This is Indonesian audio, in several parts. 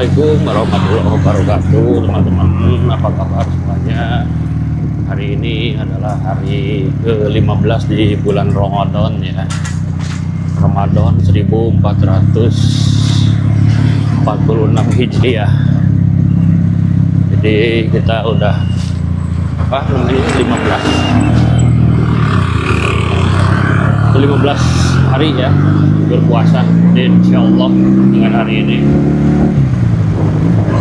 Assalamualaikum warahmatullahi wabarakatuh, teman-teman. Apa kabar semuanya? Hari ini adalah hari ke-15 di bulan Ramadan ya. Ramadan 1446 Hijriah. Jadi kita udah namanya 15 hari ya berpuasa, dan insya Allah dengan hari ini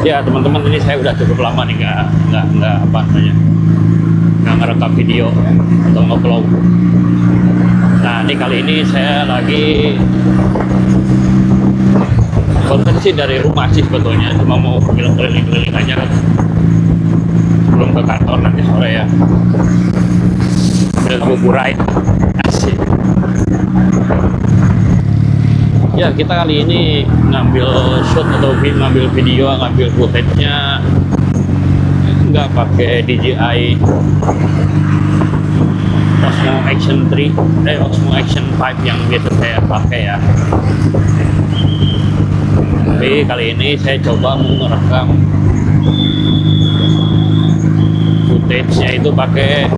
ya teman-teman, ini saya udah cukup lama nih nggak ngerekam video atau nge-vlog. Nah ini kali ini saya lagi konten sih dari rumah sih sebetulnya, cuma mau keliling-keliling aja kan sebelum ke kantor nanti sore ya. Udah ngabuburit asik. Ya, kita kali ini ngambil shoot atau ngambil video, ngambil footage-nya nggak pakai DJI Osmo Action 3, Osmo Action 5 yang biasa saya pakai ya. Tapi kali ini saya coba merekam footage-nya itu pakai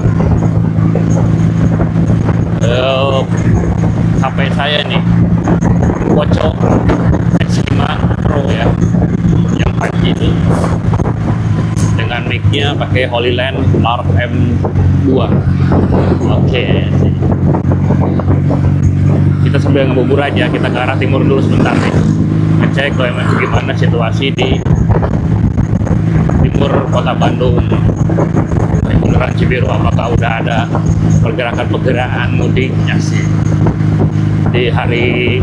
HP saya nih, Poco X5 Pro ya, yang 5G itu, dengan mic-nya pakai Holyland RM2. Oke. Kita sambil ngebubur aja, kita ke arah timur dulu sebentar nih, ngecek gimana situasi di timur kota Bandung, Bundaran Cibiru, apakah udah ada pergerakan mudiknya sih di hari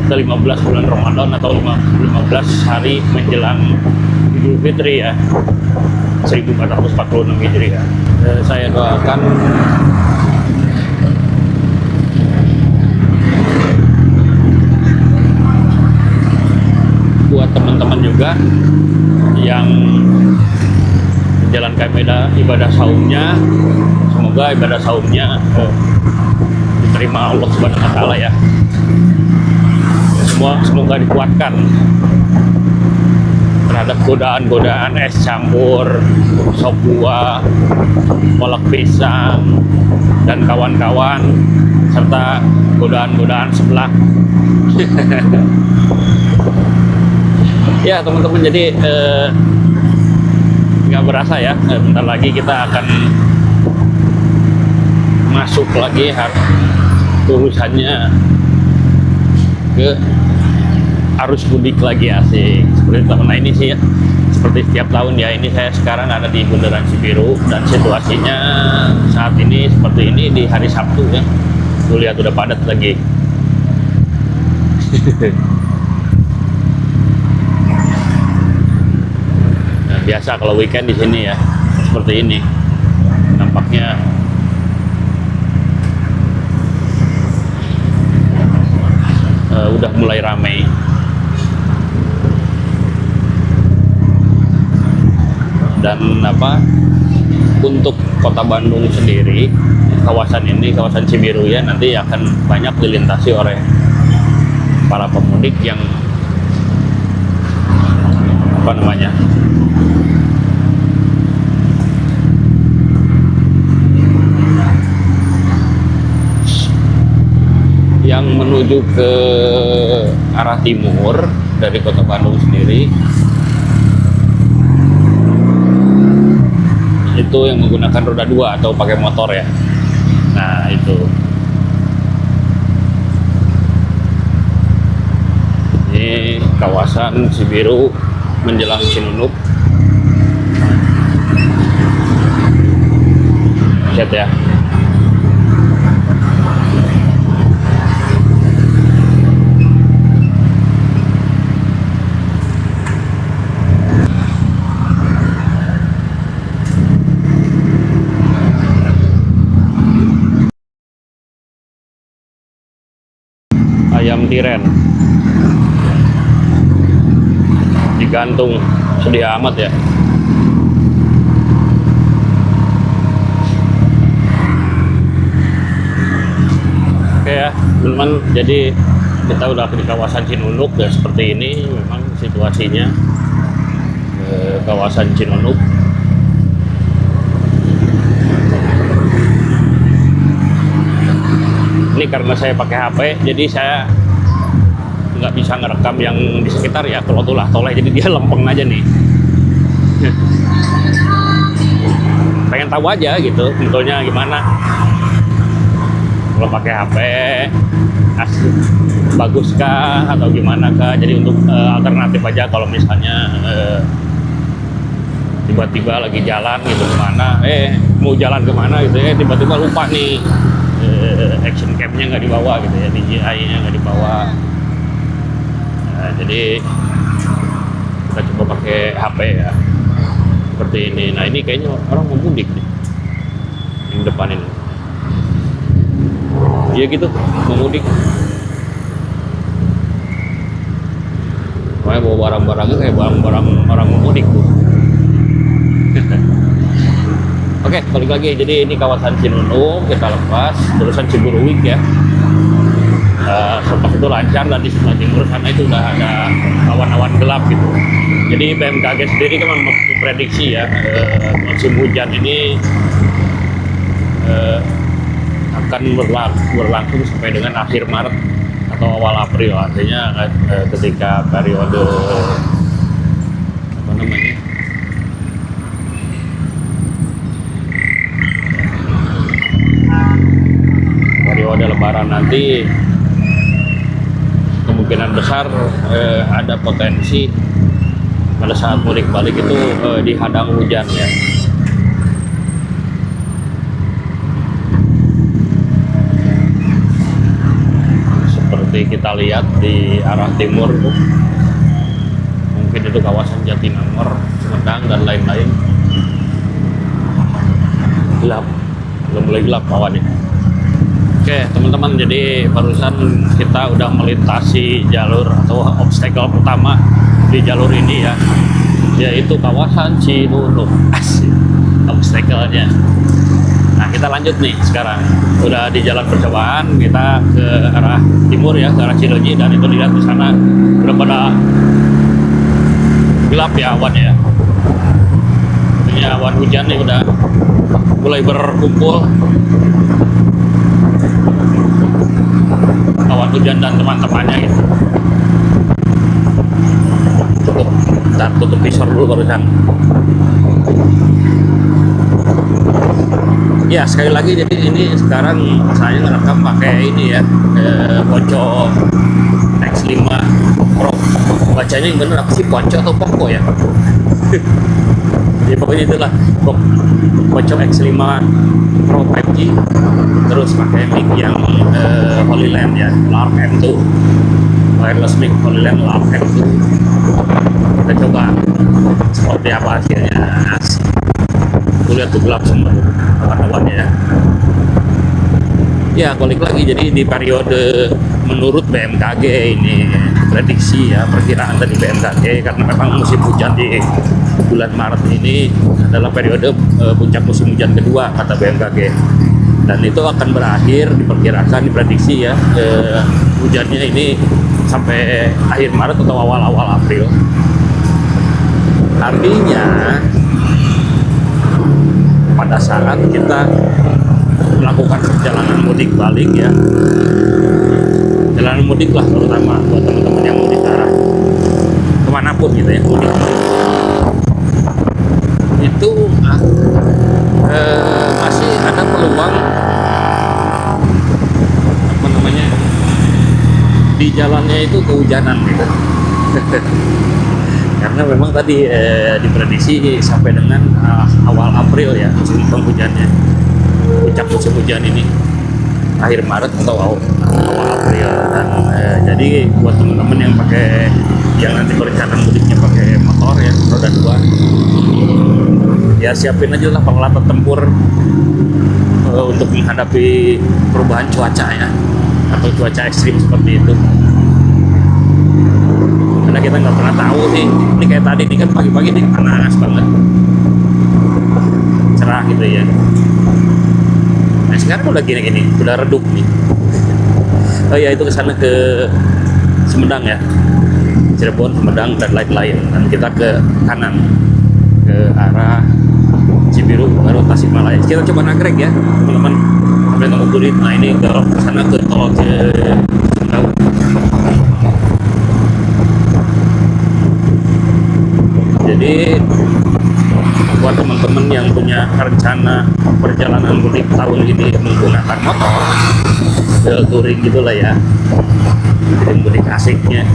ke-15 bulan Ramadan atau 15 hari menjelang Idul Fitri ya, 1446 Hijriah. Saya doakan buat teman-teman juga yang menjalankan ibadah saumnya, semoga ibadah saumnya diterima Allah Subhanahu wa taala ya. Semoga dikuatkan terhadap godaan-godaan es campur, sop buah, kolak pisang, dan kawan-kawan, serta godaan-godaan sebelah. Ya teman-teman, jadi nggak berasa ya, bentar lagi kita akan masuk lagi urusannya ke arus mudik lagi, asik. Seperti tahun ini sih ya, seperti setiap tahun ya, ini saya sekarang ada di Bundaran Cibiru dan situasinya saat ini seperti ini di hari Sabtu ya. Tuh lihat udah padat lagi. Nah, biasa kalau weekend di sini ya seperti ini nampaknya. Udah mulai ramai. Dan untuk kota Bandung sendiri, kawasan ini, kawasan Cibiru ya, nanti akan banyak dilintasi oleh para pemudik yang yang menuju ke arah timur dari kota Bandung sendiri, itu yang menggunakan roda 2 atau pakai motor ya. Nah itu ini kawasan Cibiru menjelang Cinunuk. Lihat ya, ayam tiren digantung, sedih amat ya. Oke ya teman-teman, jadi kita udah di kawasan Cinunuk ya, seperti ini memang situasinya. kawasan Cinunuk. Ini karena saya pakai HP, jadi saya nggak bisa ngerekam yang di sekitar ya, kalau tulah-toleh, jadi dia lempeng aja nih. Pengen tahu aja gitu, bentuknya gimana. Kalau pakai HP, baguskah atau gimana kah? Jadi untuk alternatif aja kalau misalnya tiba-tiba lagi jalan gitu kemana, mau jalan kemana gitu ya, tiba-tiba lupa nih. Action cam-nya nggak dibawa gitu ya, DJI-nya nggak dibawa. Nah, jadi kita coba pakai HP ya, seperti ini. Nah ini kayaknya orang mau mudik nih, yang depan ini. Iya gitu, mau mudik. Makanya bawa barang-barangnya kayak barang-barang orang mau mudik tuh. Oke, balik lagi. Jadi ini kawasan Cinunuk, kita lepas terusan Ciburuwik ya. Selepas itu lancar, dan di sebelah timur sana itu udah ada awan-awan gelap gitu. Jadi BMKG sendiri kan memprediksi ya, musim hujan ini akan berlangsung sampai dengan akhir Maret atau awal April. Artinya ketika periode apa namanya, periode Lebaran nanti, kemungkinan besar ada potensi pada saat mudik balik itu dihadang hujan ya. Seperti kita lihat di arah timur tuh, mungkin itu kawasan Jatinangor, Sumedang dan lain-lain, gelap, udah mulai gelap awannya. Oke teman-teman, jadi barusan kita udah melintasi jalur atau obstacle pertama di jalur ini ya, yaitu kawasan Cinunuk. Asik, obstacle-nya. Nah kita lanjut nih sekarang, udah di jalan percobaan, kita ke arah timur ya, ke arah Cileunyi, dan itu dilihat di sana udah pada gelap ya awan ya. Ini awan hujan nih udah mulai berkumpul. Awan hujan dan teman-temannya gitu. Cukup, ntar tutup visor dulu barusan. Ya sekali lagi, jadi ini sekarang saya ngerekam pakai ini ya, Ponco X5 Pro. Bacanya yang bener apa sih, Ponco atau Poco ya? Jadi pokoknya itulah Ponco X5 Pro 5G, terus pakai mic yang Holyland ya, LARC M2, wireless mic Holyland LARC M2. Kita coba seperti apa hasilnya. Tuh lihat tuh gelap semua awan-awannya ya. Ya balik lagi, jadi di periode menurut BMKG ini prediksi ya, perkiraan dari BMKG, karena memang musim hujan di bulan Maret ini adalah periode puncak musim hujan kedua kata BMKG, dan itu akan berakhir diperkirakan, diprediksi ya, hujannya ini sampai akhir Maret atau awal-awal April. Artinya pada saat kita melakukan perjalanan mudik balik ya, perjalanan mudik lah terutama buat teman-teman yang mudik arah kemanapun gitu ya, mudik itu masih ada peluang apa namanya, di jalannya itu kehujanan gitu. Karena memang tadi diprediksi sampai dengan awal April ya musim penghujannya, puncak musim hujan ini akhir Maret atau awal April. Dan jadi buat teman-teman yang pakai, yang nanti berencana mudiknya pakai motor ya, roda 2, ya siapin aja lah peralatan tempur untuk menghadapi perubahan cuaca ya, atau cuaca ekstrim seperti itu. Karena kita nggak pernah tahu sih, ini kayak tadi nih kan pagi-pagi nih panas banget, cerah gitu ya. Nah sekarang udah gini-gini, udah redup nih. Oh ya, itu kesana ke Sumedang ya, Cirebon, Sumedang dan lain-lain. Dan kita ke kanan ke arah Cibiru baru Tasikmalaya. Kita coba nagrek ya teman-teman sampai Ngabuburit. Nah ini ke sana ke tol Cidahu. Jadi buat teman-teman yang punya rencana perjalanan mudik tahun ini menggunakan motor, touring gitulah ya, jadi mudik asiknya,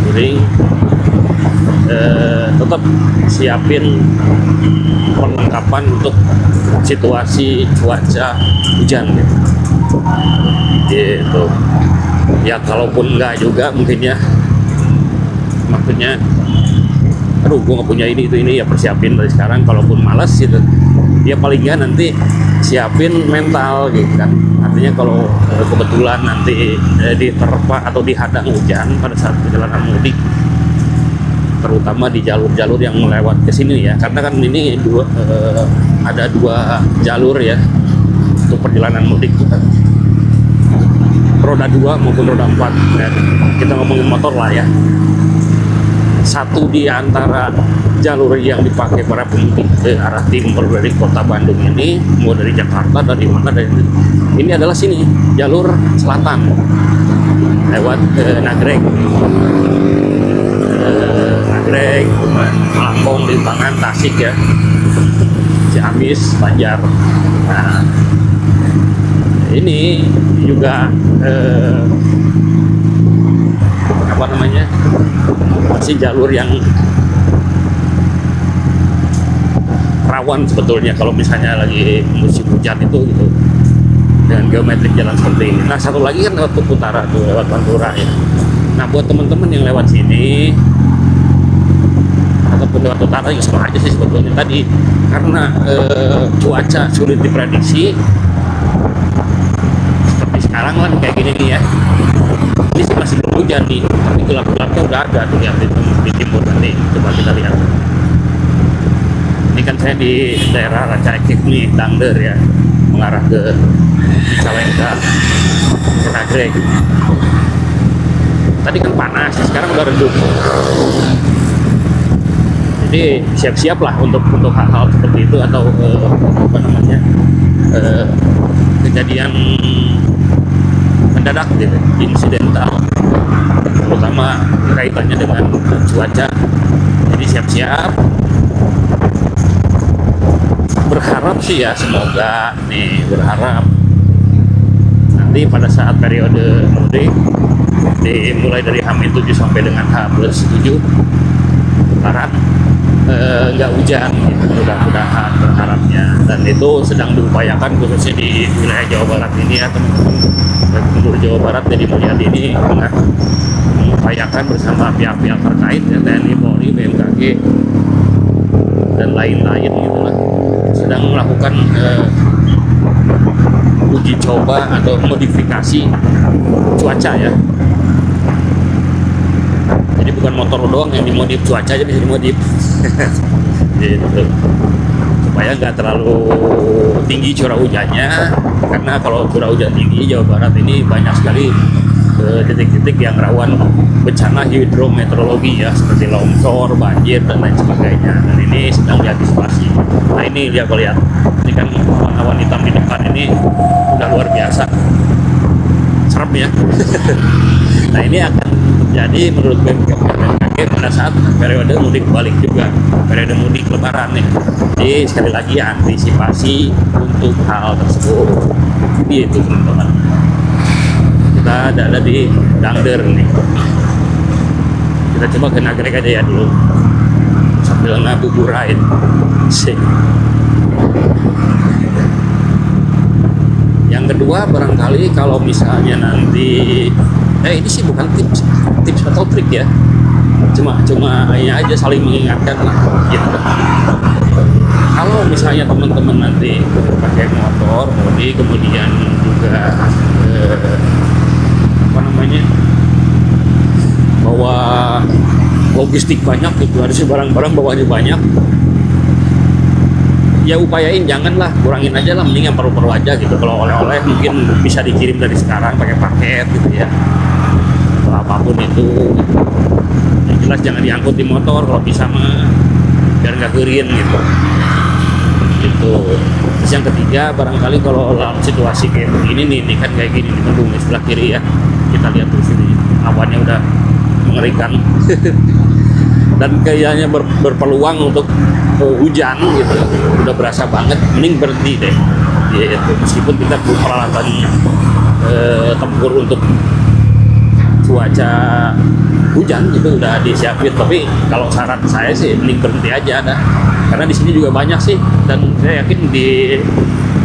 touring, tetap siapin perlengkapan untuk situasi cuaca hujan gitu. Ya kalaupun enggak juga mungkin ya, maksudnya aduh gue nggak punya ini ya persiapin dari sekarang. Kalaupun malas gitu ya paling nggak nanti siapin mental gitu kan. Artinya kalau kebetulan nanti diterpa atau dihadang hujan pada saat perjalanan mudik, terutama di jalur-jalur yang melewat ke sini ya, karena kan ini ada dua jalur ya untuk perjalanan mudik, roda 2 maupun roda 4 ya. Kita ngomongin motor lah ya. Satu di antara jalur yang dipakai para pemudik ke arah timur dari kota Bandung ini, mau dari Jakarta, dari mana, dari ini adalah sini jalur selatan lewat Nagrek, Melambong, Limbangan, Tasik ya, Ciamis, Banjar. Nah ini juga apa namanya, masih jalur yang rawan sebetulnya kalau misalnya lagi musim hujan itu gitu, dengan geometrik jalan seperti ini. Nah satu lagi kan lewat Utara tuh, lewat Pantura ya. Nah buat teman-teman yang lewat sini ataupun lewat Utara juga sama aja sih sebetulnya tadi, karena cuaca sulit diprediksi seperti sekarang lah kayak gini nih ya. Ini masih belum hujan nih, tapi gelap-gelapnya udah ada tuh lihat di timur. Nanti coba kita lihat. Ini kan saya di daerah Ranca Ekek nih, Dangder ya, mengarah ke Cicalengka, ke Nagrek. Tadi kan panas, sekarang udah redup. Jadi siap-siap lah untuk hal-hal seperti itu, atau apa namanya, kejadian mendadak gitu, insidental, terutama kaitannya dengan cuaca. Jadi siap-siap, berharap sih ya, semoga nih, berharap nanti pada saat periode mudik dimulai dari H-7 sampai dengan H+7 Lebaran nggak hujan gitu, mudah-mudahan berharapnya. Dan itu sedang diupayakan khususnya di wilayah Jawa Barat ini ya teman-teman. Gubernur Jawa Barat Deddy Mulyadi ini tengah mengupayakan bersama pihak-pihak terkait ya, TNI, Polri, BMKG dan lain-lain gitulah, sedang melakukan uji coba atau modifikasi cuaca ya. Jadi bukan motor doang yang dimodif, cuaca aja bisa dimodif gitu, supaya nggak terlalu tinggi curah hujannya. Karena kalau curah hujan tinggi, Jawa Barat ini banyak sekali titik-titik yang rawan bencana hidrometeorologi ya, seperti longsor, banjir dan lain sebagainya. Dan ini sedang diantisipasi. Nah ini lihat, ini kan awan hitam di depan ini udah luar biasa, serem ya. Nah ini akan terjadi menurut BMKG pada saat periode mudik balik juga, periode mudik Lebaran nih. Jadi sekali lagi antisipasi untuk hal tersebut. Gitu teman-teman. Kita ada di Dangder nih. Kita coba ke Nagrek aja ya dulu, sambil ngabuburain sih. Yang kedua barangkali kalau misalnya nanti ini sih bukan tips atau trik ya, cuma ini aja saling mengingatkan lah gitu. Kalau misalnya teman-teman nanti pakai motor mudik, kemudian juga apa namanya, bawa logistik banyak gitu, ada sih barang-barang bawanya banyak, ya upayain janganlah, kurangin aja lah, mending yang perlu-perlu aja gitu. Kalau oleh-oleh mungkin bisa dikirim dari sekarang pakai paket gitu ya, apapun itu. Yang jelas jangan diangkut di motor, kalau bisa mah biar nggak kering gitu. Itu. Terus yang ketiga, barangkali kalau dalam situasi kayak begini nih, ini kan kayak gini nih, mendung di sebelah kiri ya. Kita lihat di sini, awannya udah mengerikan. Dan kayaknya berpeluang untuk hujan gitu, udah berasa banget, mending berhenti deh. Gitu. Meskipun kita perlu peralatan tempur untuk cuaca hujan itu udah disiapin, tapi kalau saran saya sih mending berhenti aja ada, karena di sini juga banyak sih, dan saya yakin di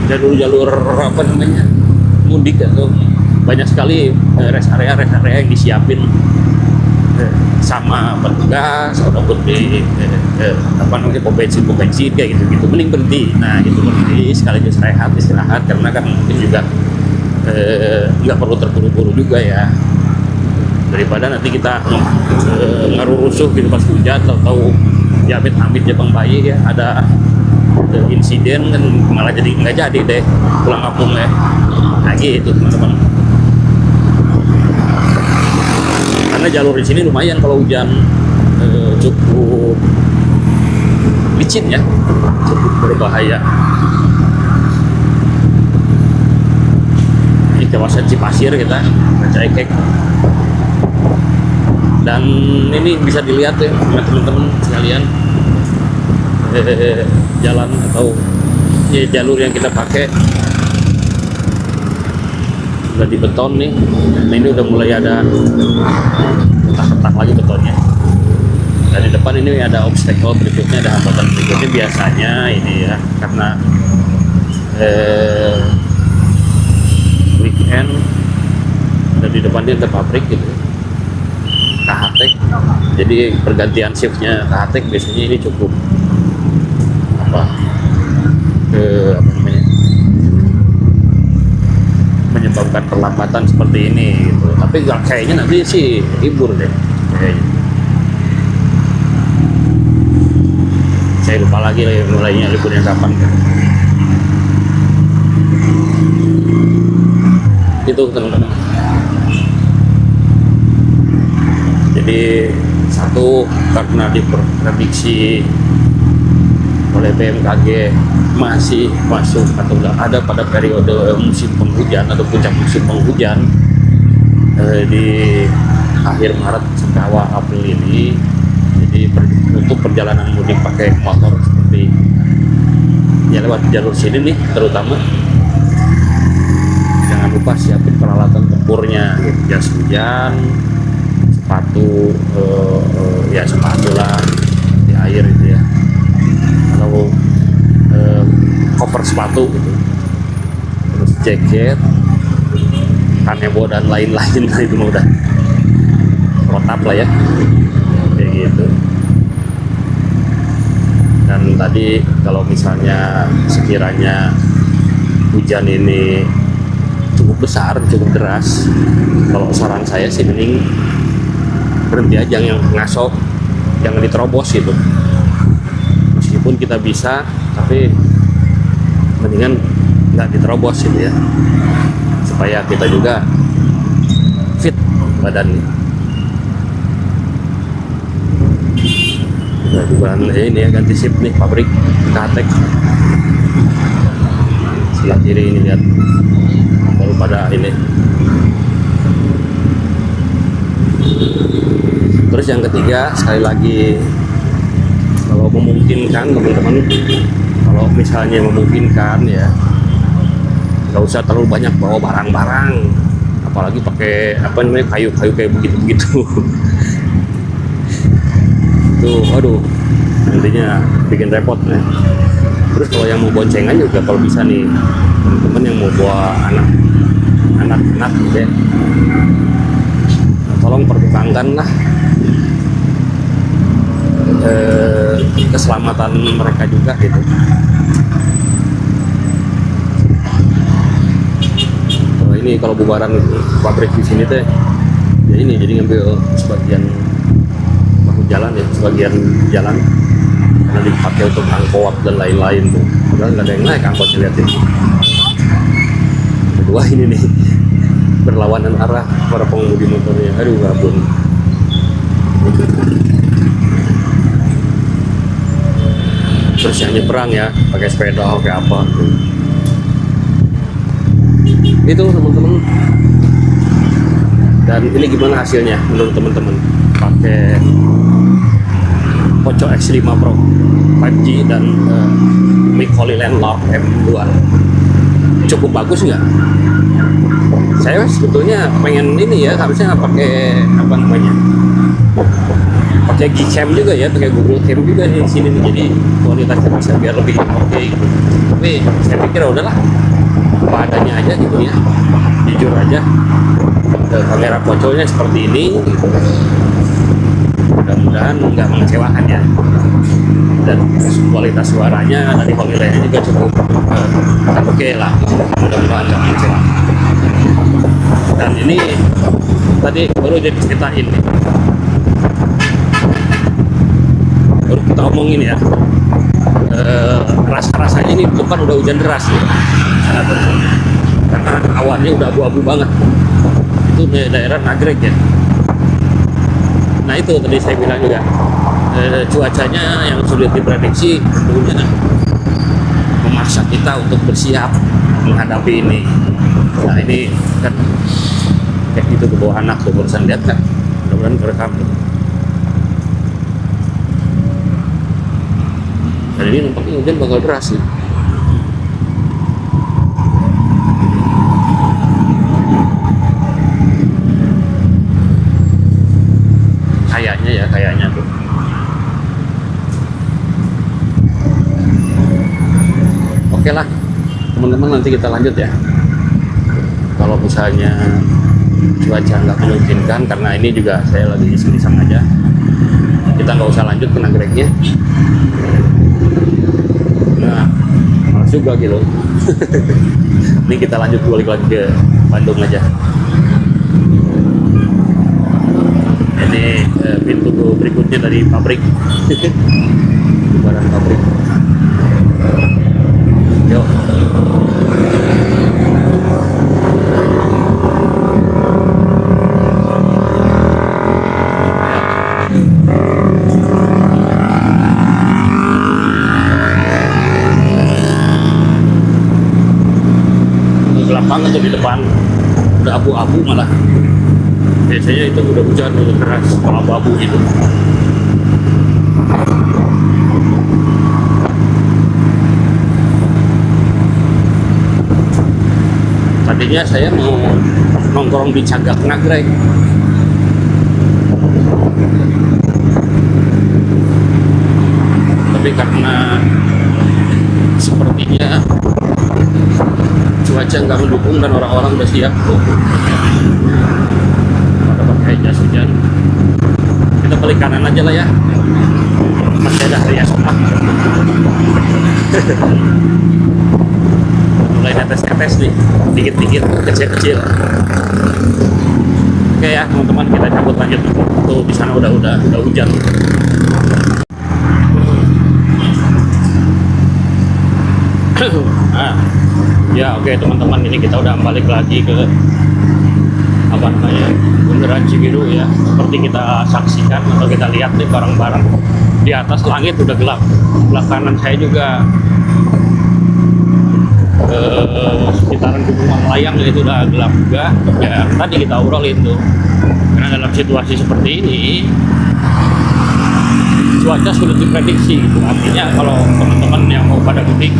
jalur-jalur apa namanya mudik atau banyak sekali rest area yang disiapin sama petugas ataupun di apa namanya pom bensin kayak gitu, mending berhenti. Nah itu berhenti sekaligus istirahat, karena kan mungkin juga nggak perlu terburu-buru juga ya, daripada nanti kita ngaruh rusuh gitu pas hujan atau ya amit-amit Jepang bayi ya ada insiden kan, malah jadi nggak jadi deh pulang kampung ya. Nah gitu teman-teman, karena jalur di sini lumayan kalau hujan cukup licin ya, cukup berbahaya. Ini kawasan Cipasir kita, Cekek. Dan ini bisa dilihat ya teman-teman sekalian, jalan atau ya, jalur yang kita pakai udah dibeton nih. Nah ini udah mulai ada retak-retak lagi betonnya. Dan di depan ini ada obstacle berikutnya, ada hambatan berikutnya biasanya ini ya, karena weekend. Dan di depan dia ada pabrik gitu, KHTek. Jadi pergantian shiftnya KHTek biasanya ini cukup apa namanya, menyebabkan perlambatan seperti ini gitu. Tapi kayaknya nanti sih libur deh kayaknya. Saya lupa lagi mulainya liburnya kapan kan. Itu teman-teman. Jadi satu, karena diprediksi oleh BMKG masih masuk atau ada pada periode musim penghujan atau puncak musim penghujan di akhir Maret sampai awal April ini. Jadi untuk perjalanan mudik pakai motor seperti ya lewat jalur sini nih terutama, jangan lupa siapin peralatan tempurnya, jas hujan, sepatu ya sepatu lah di air itu ya, atau koper sepatu gitu, terus jaket, kanebo dan lain-lain lah, itu udah protap lah ya kayak gitu. Dan tadi kalau misalnya sekiranya hujan ini cukup besar, cukup deras, kalau saran saya sih mending berhenti aja, yang ngaso jangan diterobos gitu. Meskipun kita bisa, tapi mendingan nggak diterobos gitu ya, supaya kita juga fit badannya. Nah, bukan ini ya, ganti shift nih pabrik KHTek sebelah kiri ini, lihat baru pada ini. Terus yang ketiga, sekali lagi, kalau memungkinkan teman-teman, kalau misalnya memungkinkan ya, nggak usah terlalu banyak bawa barang-barang, apalagi pakai apa namanya kayu-kayu kayak begitu-begitu. Tuh, aduh, nantinya bikin repot ya. Terus kalau yang mau boncengan juga kalau bisa nih teman-teman yang mau bawa anak-anak gitu ya, tolong pertimbangkan lah keselamatan mereka juga gitu. Ini kalau bubaran pabrik di sini teh ya ini, jadi ngambil sebagian bahu jalan ya, sebagian jalan karena dipakai untuk angkot dan lain-lain tuh. Padahal nggak ada yang naik angkotnya, liatin. Kedua ini nih berlawanan arah para pengemudi motornya, aduh ampun. terus yang nyebrang ya pakai sepeda pakai apa itu teman-teman. Dan ini gimana hasilnya menurut teman-teman pakai Poco X5 Pro 5G dan mic Holyland Lord M2 cukup bagus nggak? Saya sebetulnya pengen ini ya, harusnya pakai apa namanya, pakai Gcam juga ya, pakai Google Cam juga di sini nih, jadi kualitasnya bisa biar lebih oke gitu. Tapi saya pikir udahlah apa adanya aja gitu ya, jujur aja. Kamera Poconya seperti ini gitu. Mudah-mudahan nggak mengecewakan ya, dan kualitas suaranya dari Holyland juga cukup oke lah, mudah-mudahan nggak mengecewakan. Dan ini tadi baru jadi ceritain nih, baru kita omongin ya, rasa-rasanya ini depan udah hujan deras ya, karena awannya udah abu-abu banget. Itu daerah Nagreg ya. Nah itu tadi saya bilang juga, cuacanya yang sulit diprediksi tentunya memaksa kita untuk bersiap menghadapi ini. Nah ini kan kayak gitu ke bawah anak tuh barusan lihat kan, mudah-mudahan kerekam tuh. Dan ini nampaknya hujan bakal deras sih. Kayaknya tuh. Oke lah teman-teman, nanti kita lanjut ya. Kalau misalnya cuaca nggak memungkinkan, karena ini juga saya lagi iseng-iseng aja, kita nggak usah lanjut ke Nagreknya. Nah, malas juga gitu. Ini kita lanjut balik lagi ke Bandung aja. Ini pintu berikutnya dari pabrik. Barang pabrik. Yuk. Gelap banget tuh di depan, udah abu-abu malah. Biasanya itu udah hujan, udah keras, abu-abu gitu. Tadinya saya mau nongkrong di Cagak Nagreg, tapi karena sepertinya cuaca nggak mendukung dan orang-orang udah siap tuh pada pakai jas hujan, kita balik kanan aja lah ya, masih ada hari esok lah. Mulai netes-netes nih, dikit-dikit, kecil-kecil. Oke ya teman-teman, kita cabut lanjut tuh, di sana udah hujan. Nah, ya oke teman-teman, ini kita udah balik lagi ke apa namanya, Bundaran Cibiru ya. Seperti kita saksikan atau kita lihat nih bareng-bareng, di atas langit udah gelap. Sebelah kanan saya juga sekitaran Gunung Layang itu udah gelap juga ya. Tadi kita obrolin tuh, karena dalam situasi seperti ini cuaca sudah diprediksi gitu. Artinya kalau teman-teman yang mau pada mudik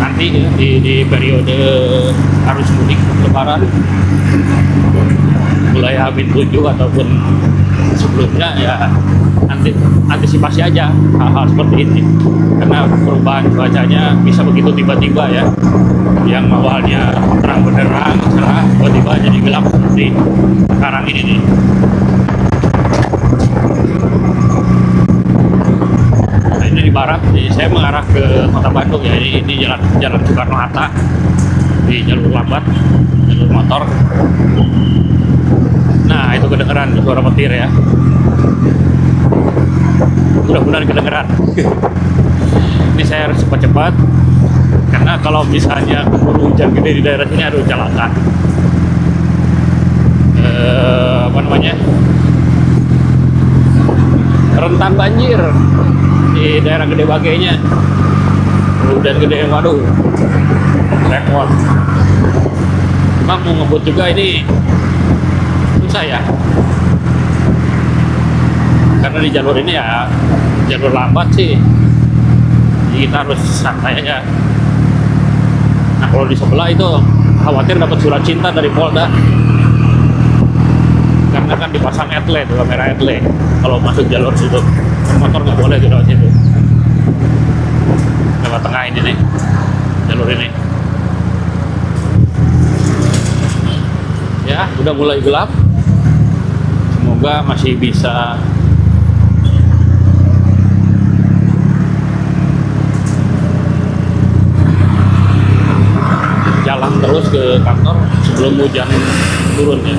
nanti di periode arus mudik lebaran mulai H-7 ataupun sebelumnya ya, antisipasi aja hal-hal seperti ini, karena perubahan cuacanya bisa begitu tiba-tiba ya, yang awalnya terang benderang cerah tiba-tiba jadi gelap seperti sekarang ini nih. Nah, ini di barat, saya mengarah ke kota Bandung ya, ini jalan Soekarno-Hatta, di jalur lambat, jalur motor. Nah itu kedengeran suara petir ya, mudah-mudahan kedengeran. Ini saya harus cepat-cepat, karena kalau misalnya keburu hujan gede di daerah sini harus celaka. Apa namanya, rentan banjir. di daerah Gede Bagenya. Udah gede, waduh, repot. Cuma mau ngebut juga ini susah ya, karena di jalur ini ya jalur lambat sih, jadi kita harus santai aja. Nah kalau di sebelah itu khawatir dapat surat cinta dari Polda, karena kan dipasang etle tuh, kamera etle kalau masuk jalur situ. Motor nggak boleh di lewat situ, lewat tengah ini nih, jalur ini. Ya udah mulai gelap, semoga masih bisa jalan terus ke kantor sebelum hujan turun ya.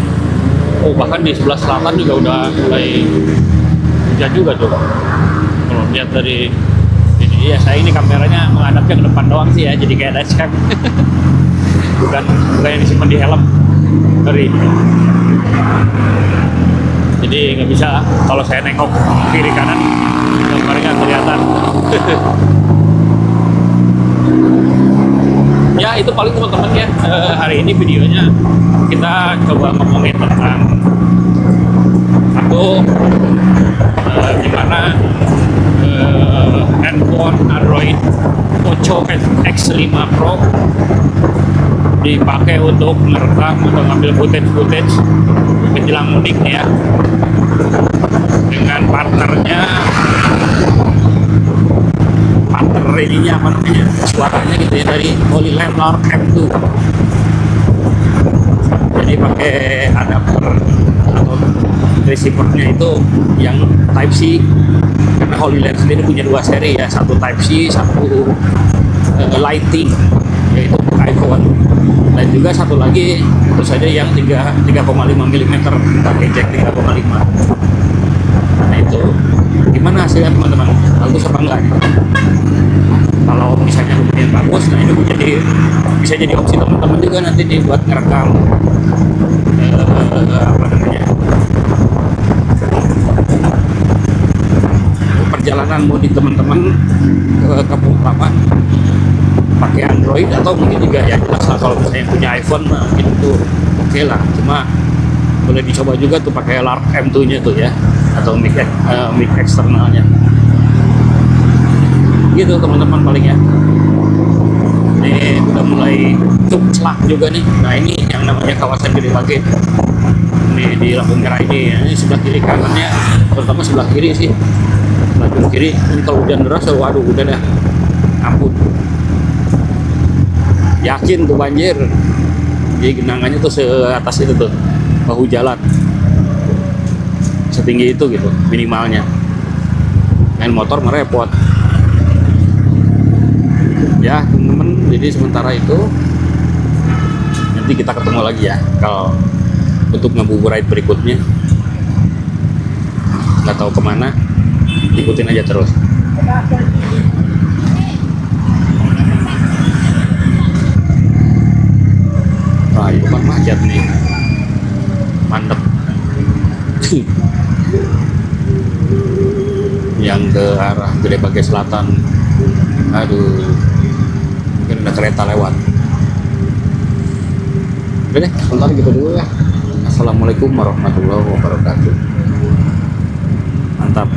Oh bahkan di sebelah selatan juga udah mulai hujan juga tuh. Kalau lihat dari ini ya, saya ini kameranya menghadapnya ke depan doang sih ya, jadi kayak dashcam. bukan yang disimpan di helm dari. Jadi nggak bisa kalau saya nengok kiri kanan gambarnya kelihatan. Ya itu paling teman-teman ya, hari ini videonya kita coba ngomongin tentang satu gimana handphone Android Poco X5 Pro dipakai untuk merekam atau ngambil footage menjelang mudik nih ya, dengan partner ininya apa namanya, suaranya gitu ya, dari HoloLens M2. Jadi pakai adapter atau receivernya itu yang Type C, karena HoloLens sendiri punya dua seri ya, satu Type C, satu Lighting, yaitu iPhone, dan juga satu lagi tentu saja yang 3,5 mm pakai jack 3,5. Nah itu gimana hasilnya teman-teman, bagus apa enggak? Kalau misalnya lumayan bagus, nah ini bisa jadi opsi teman-teman juga nanti dibuat ngerekam apa namanya, perjalanan mudik teman-teman ke Kampung Halaman pakai Android, atau mungkin juga ya jelas lah kalau misalnya punya iPhone nah, mungkin itu oke lah. Cuma boleh dicoba juga tuh pakai LARP M2 nya tuh ya, atau mic eksternalnya gitu teman-teman paling ya. Ini udah mulai celak juga nih. Nah ini yang namanya kawasan Gede Bage ini di lampu merah ini ya. Ini sebelah kiri kanannya, terutama sebelah kiri sih, sebelah kiri ini kalau hujan deras waduh udah dah ampun, yakin tuh banjir. Jadi genangannya tuh seatas itu tuh bahu jalan, setinggi itu gitu minimalnya. Main motor merepot ya teman-teman. Jadi sementara itu nanti kita ketemu lagi ya kalau untuk ngabuburit berikutnya, nggak tahu kemana, ikutin aja terus. Nah itu kan macet nih, mantep. Yang ke arah Gede Bage Selatan, aduh mungkin ada kereta lewat. Oke deh, sebentar gitu dulu ya. Assalamualaikum warahmatullahi wabarakatuh. Mantap.